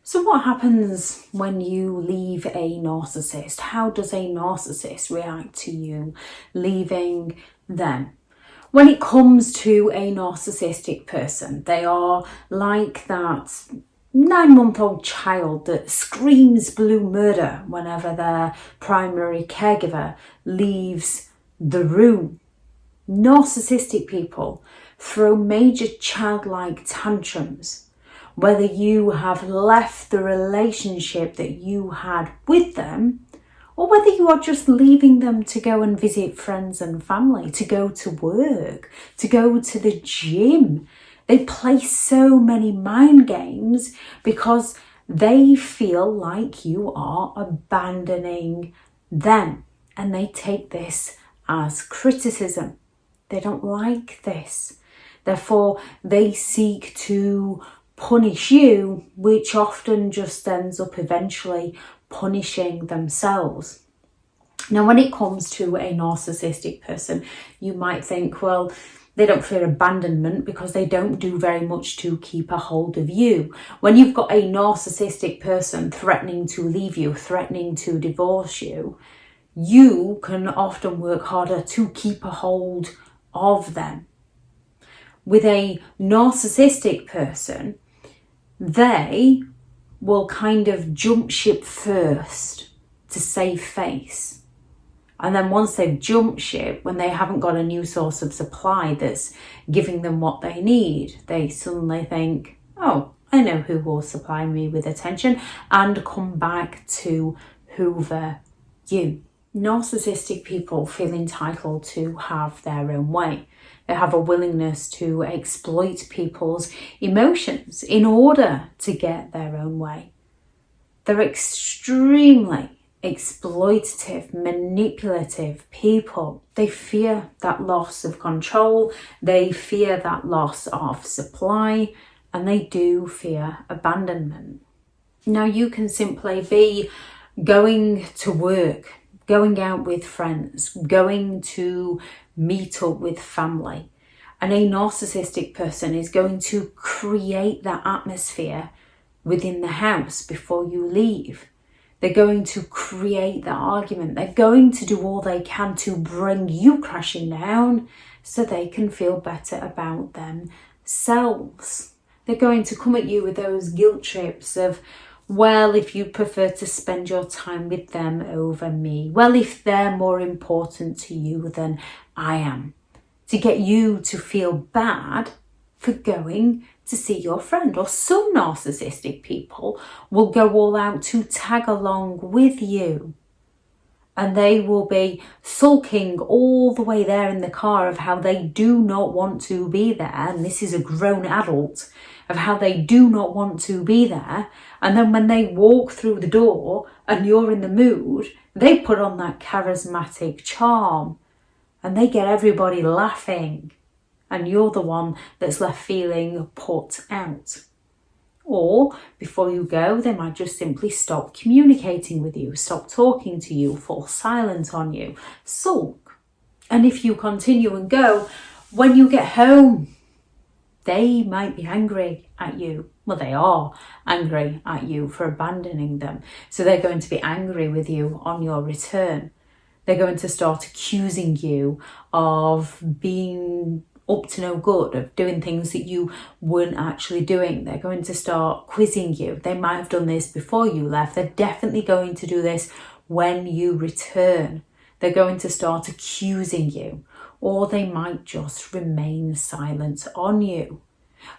So what happens when you leave a narcissist? How does a narcissist react to you leaving them? When it comes to a narcissistic person, they are like that 9-month-old child that screams blue murder whenever their primary caregiver leaves the room. Narcissistic people throw major childlike tantrums whether you have left the relationship that you had with them, or whether you are just leaving them to go and visit friends and family, to go to work, to go to the gym. They play so many mind games because they feel like you are abandoning them, and they take this as criticism. They don't like this. Therefore, they seek to punish you, which often just ends up eventually punishing themselves. Now, when it comes to a narcissistic person, you might think, well, they don't fear abandonment because they don't do very much to keep a hold of you. When you've got a narcissistic person threatening to leave you, threatening to divorce you, you can often work harder to keep a hold of them. With a narcissistic person, they will kind of jump ship first to save face. And then once they've jumped ship, when they haven't got a new source of supply that's giving them what they need, they suddenly think, oh, I know who will supply me with attention, and come back to hoover you. Narcissistic people feel entitled to have their own way. They have a willingness to exploit people's emotions in order to get their own way. They're extremely exploitative, manipulative people. They fear that loss of control, they fear that loss of supply, and they do fear abandonment. Now, you can simply be going to work, going out with friends, going to meet up with family. And a narcissistic person is going to create that atmosphere within the house before you leave. They're going to create that argument. They're going to do all they can to bring you crashing down so they can feel better about themselves. They're going to come at you with those guilt trips of, well, if you prefer to spend your time with them over me, well, if they're more important to you than I am, to get you to feel bad for going to see your friend. Or some narcissistic people will go all out to tag along with you, and they will be sulking all the way there in the car of how they do not want to be there, and this is a grown adult, of how they do not want to be there. And then when they walk through the door and you're in the mood, they put on that charismatic charm and they get everybody laughing, and you're the one that's left feeling put out. Or before you go, they might just simply stop communicating with you, stop talking to you, fall silent on you, sulk. And if you continue and go, when you get home, they might be angry at you. Well, they are angry at you for abandoning them. So they're going to be angry with you on your return. They're going to start accusing you of being up to no good, of doing things that you weren't actually doing. They're going to start quizzing you. They might have done this before you left. They're definitely going to do this when you return. They're going to start accusing you, or they might just remain silent on you.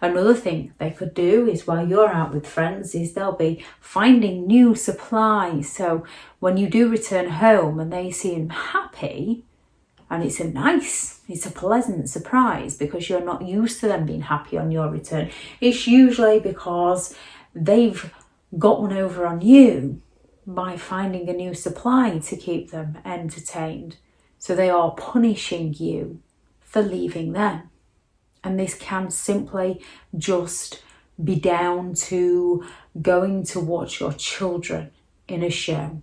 Another thing they could do is, while you're out with friends, is they'll be finding new supplies. So when you do return home and they seem happy, and it's a pleasant surprise because you're not used to them being happy on your return, it's usually because they've got one over on you by finding a new supply to keep them entertained. So they are punishing you for leaving them. And this can simply just be down to going to watch your children in a show.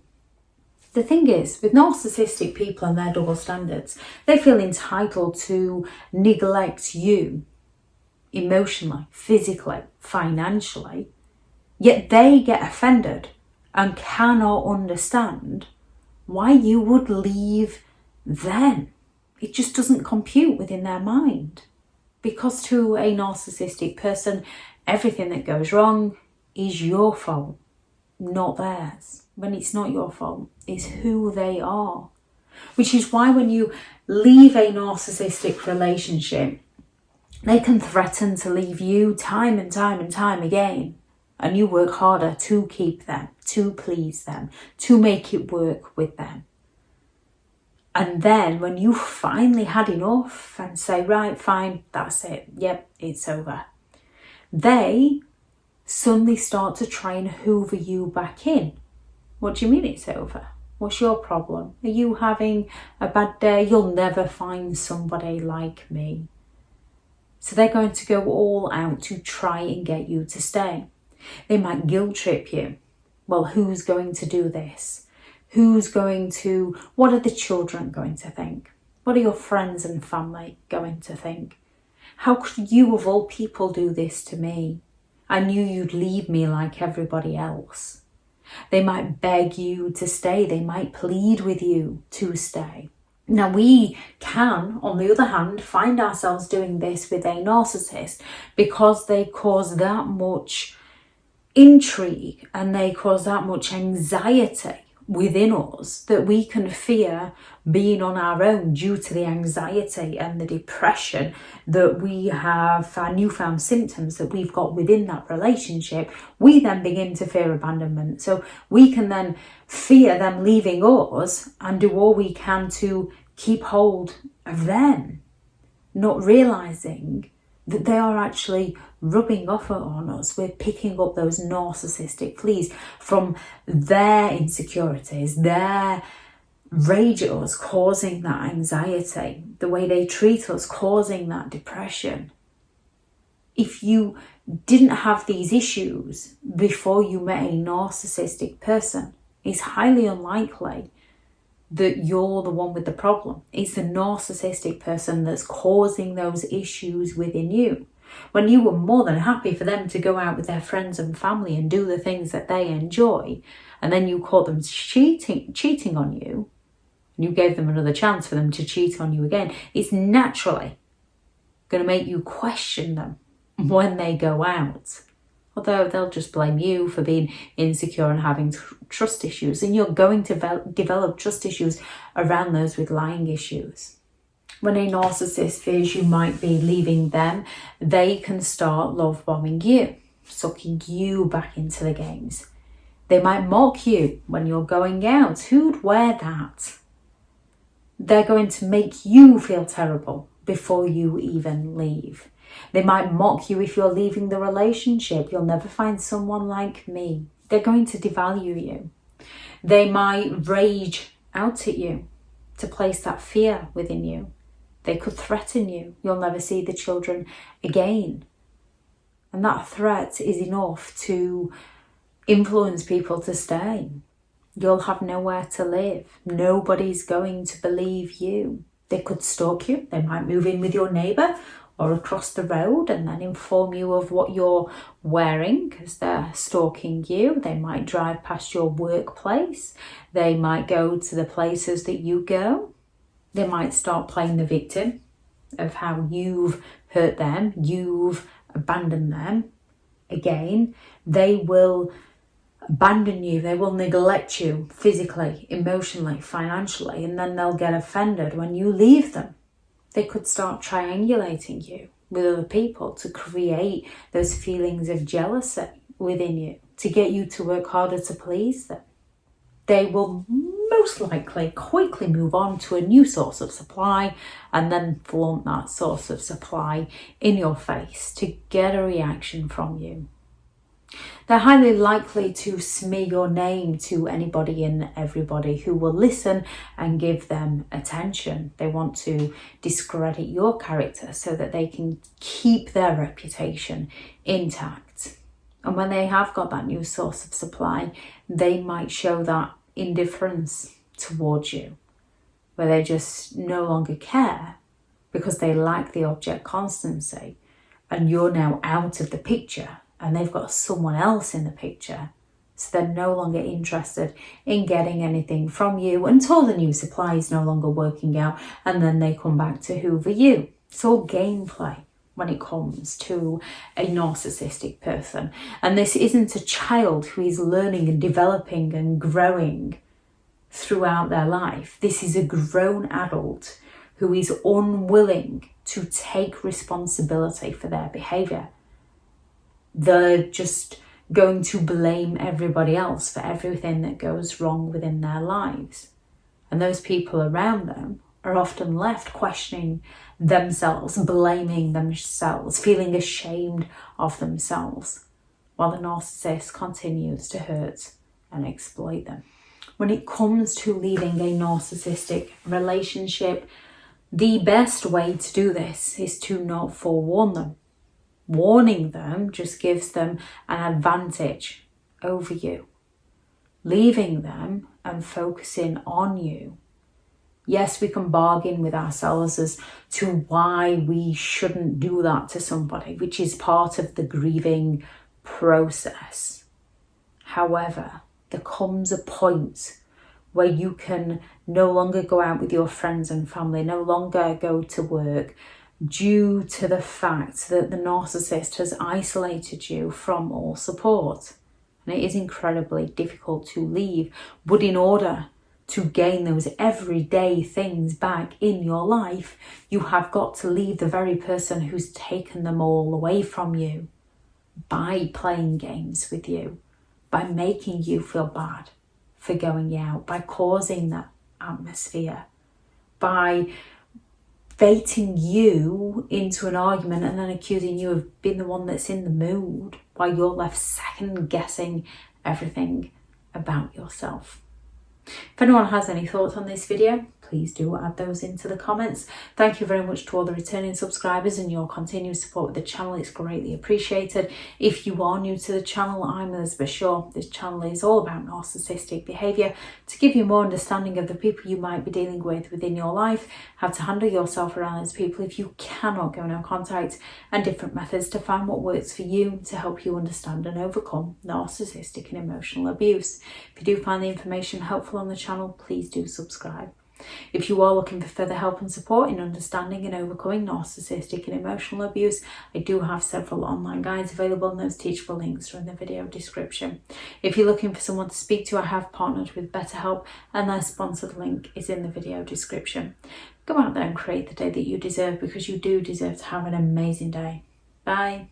The thing is, with narcissistic people and their double standards, they feel entitled to neglect you emotionally, physically, financially, Yet they get offended and cannot understand why you would leave them. It just doesn't compute within their mind. Because to a narcissistic person, everything that goes wrong is your fault, not theirs. When it's not your fault, it's who they are. Which is why when you leave a narcissistic relationship, they can threaten to leave you time and time and time again. And you work harder to keep them, to please them, to make it work with them. And then when you finally had enough and say, right, fine, that's it. Yep, it's over. They suddenly start to try and hoover you back in. What do you mean it's over? What's your problem? Are you having a bad day? You'll never find somebody like me. So they're going to go all out to try and get you to stay. They might guilt trip you. Well, who's going to do this? What are the children going to think? What are your friends and family going to think? How could you of all people do this to me? I knew you'd leave me like everybody else. They might beg you to stay. They might plead with you to stay. Now we can, on the other hand, find ourselves doing this with a narcissist because they cause that much intrigue and they cause that much anxiety within us that we can fear being on our own due to the anxiety and the depression that we have, our newfound symptoms that we've got within that relationship. We then begin to fear abandonment. So we can then fear them leaving us and do all we can to keep hold of them, not realizing that they are actually rubbing off on us. We're picking up those narcissistic fleas from their insecurities, their rage at us, causing that anxiety, the way they treat us, causing that depression. If you didn't have these issues before you met a narcissistic person, it's highly unlikely that you're the one with the problem. It's the narcissistic person that's causing those issues within you. When you were more than happy for them to go out with their friends and family and do the things that they enjoy, and then you caught them cheating on you, and you gave them another chance for them to cheat on you again, it's naturally going to make you question them when they go out. Although they'll just blame you for being insecure and having trust issues. And you're going to develop trust issues around those with lying issues. When a narcissist fears you might be leaving them, they can start love bombing you, sucking you back into the games. They might mock you when you're going out. Who'd wear that? They're going to make you feel terrible before you even leave. They might mock you if you're leaving the relationship. You'll never find someone like me. They're going to devalue you. They might rage out at you to place that fear within you. They could threaten you. You'll never see the children again. And that threat is enough to influence people to stay. You'll have nowhere to live. Nobody's going to believe you. They could stalk you. They might move in with your neighbour or across the road and then inform you of what you're wearing because they're stalking you. They might drive past your workplace. They might go to the places that you go. They might start playing the victim of how you've hurt them, you've abandoned them. Again, they will abandon you, they will neglect you physically, emotionally, financially, and then they'll get offended when you leave them. They could start triangulating you with other people to create those feelings of jealousy within you, to get you to work harder to please them. They will most likely quickly move on to a new source of supply and then flaunt that source of supply in your face to get a reaction from you. They're highly likely to smear your name to anybody and everybody who will listen and give them attention. They want to discredit your character so that they can keep their reputation intact. And when they have got that new source of supply, they might show that indifference towards you, where they just no longer care because they lack the object constancy and you're now out of the picture. and they've got someone else in the picture. So they're no longer interested in getting anything from you until the new supply is no longer working out, and then they come back to hoover you. It's all gameplay when it comes to a narcissistic person. And this isn't a child who is learning and developing and growing throughout their life. This is a grown adult who is unwilling to take responsibility for their behaviour. They're just going to blame everybody else for everything that goes wrong within their lives. And those people around them are often left questioning themselves, blaming themselves, feeling ashamed of themselves, while the narcissist continues to hurt and exploit them. When it comes to leaving a narcissistic relationship, the best way to do this is to not forewarn them. Warning them just gives them an advantage over you. Leaving them and focusing on you. Yes, we can bargain with ourselves as to why we shouldn't do that to somebody, which is part of the grieving process. However, there comes a point where you can no longer go out with your friends and family, no longer go to work, due to the fact that the narcissist has isolated you from all support. And it is incredibly difficult to leave, but in order to gain those everyday things back in your life, you have got to leave the very person who's taken them all away from you by playing games with you, by making you feel bad for going out, by causing that atmosphere, by baiting you into an argument and then accusing you of being the one that's in the mood, while you're left second guessing everything about yourself. If anyone has any thoughts on this video, please do add those into the comments. Thank you very much to all the returning subscribers and your continued support with the channel. It's greatly appreciated. If you are new to the channel, I'm Elizabeth Shaw. This channel is all about narcissistic behaviour to give you more understanding of the people you might be dealing with within your life, how to handle yourself around those people if you cannot go no contact, and different methods to find what works for you to help you understand and overcome narcissistic and emotional abuse. If you do find the information helpful on the channel, please do subscribe. If you are looking for further help and support in understanding and overcoming narcissistic and emotional abuse, I do have several online guides available, and those teachable links are in the video description. If you're looking for someone to speak to, I have partnered with BetterHelp, and their sponsored link is in the video description. Go out there and create the day that you deserve, because you do deserve to have an amazing day. Bye.